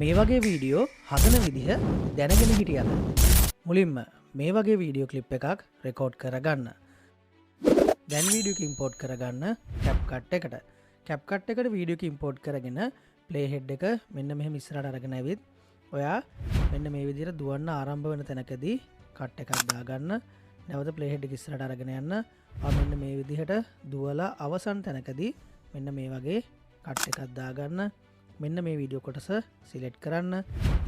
මේ වගේ වීඩියෝ හදන විදිහ දැනගෙන හිටියද? මුලින්ම මේ වගේ වීඩියෝ ක්ලිප් එකක් රෙකෝඩ් කරගන්න. දැන් වීඩියෝ එක ඉම්පෝර්ට් කරගන්න CapCut එකට. CapCut එකට වීඩියෝ එක ඉම්පෝර්ට් කරගෙන playhead එක මෙන්න මෙහෙම ඉස්සරහට අරගෙන ඇවිත් ඔයා මෙන්න මේ විදිහට දුවන්න ආරම්භ වෙන තැනකදී කට් එකක් දාගන්න. නැවත playhead එක ඉස්සරහට අරගෙන යන්න. මෙන්න මේ විදිහට දුවලා අවසන් තැනකදී මෙන්න මේ වගේ කට් එකක් දාගන්න. මෙන්න මේ වීඩියෝ කොටස සිලෙක්ට් කරන්න,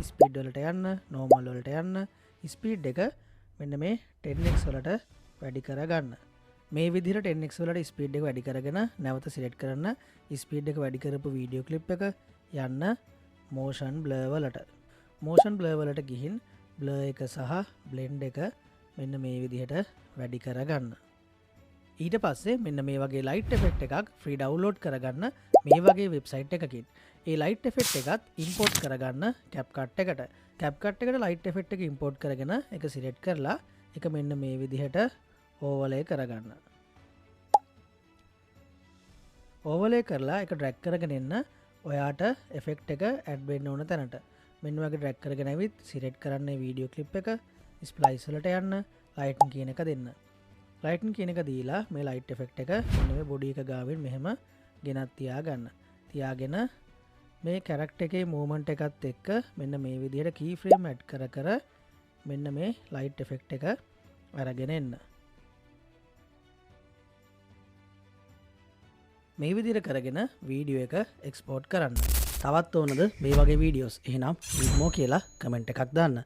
ස්පීඩ් වලට යන්න, නෝමල් වලට යන්න, ස්පීඩ් එක මෙන්න මේ 10x වලට වැඩි කරගන්න. මේ විදිහට 10x වලට ස්පීඩ් එක වැඩි කරගෙන නැවත සිලෙක්ට් කරන්න. ස්පීඩ් එක වැඩි කරපු වීඩියෝ ක්ලිප් එක යන්න motion blur වලට. motion blur වලට ගිහින් blur එක සහ blend එක මෙන්න මේ විදිහට වැඩි කරගන්න. ඊට පස්සේ මෙන්න මේ වගේ ලයිට් එෆෙක්ට් එකක් ෆ්‍රී ඩවුන්ලෝඩ් කරගන්න මේ වගේ වෙබ්සයිට් එකකින්. ඒ ලයිට් එෆෙක්ට් එකත් ඉම්පෝර්ට් කරගන්න CapCut එකට. CapCut එකට ලයිට් එෆෙක්ට් එක ඉම්පෝර්ට් කරගෙන එක සිලෙක්ට් කරලා එක මෙන්න මේ විදිහට ඕවර්ලේ කරගන්න. ඕවර්ලේ කරලා එක ඩ්‍රැග් කරගෙන එන්න ඔයාට එෆෙක්ට් එක ඇඩ් වෙන්න ඕන තැනට. මෙන්න වගේ ඩ්‍රැග් කරගෙන ඇවිත් සිලෙක්ට් කරන්න වීඩියෝ ක්ලිප් එක, ස්ප්ලයිස් වලට යන්න, ලයිට්න් කියන එක දෙන්න. ලයිට්න් කියන එක දීලා මේ ලයිට් එෆෙක්ට් එක මෙන්න මේ බොඩි එක ගාවින් මෙහෙම ගෙනත් තියාගන්න. තියාගෙන මේ කැරක්ටර් එකේ මූවමන්ට් එකත් එක්ක මෙන්න මේ විදිහට කී ෆ්‍රේම් ඇඩ් කර කර මෙන්න මේ ලයිට් එෆෙක්ට් එක අරගෙන එන්න. මේ විදිහට කරගෙන වීඩියෝ එක එක්ස්පෝර්ට් කරන්න. තවත් ඕනද මේ වගේ වීඩියෝස්? එහෙනම් more කියලා කමෙන්ට් එකක් දාන්න.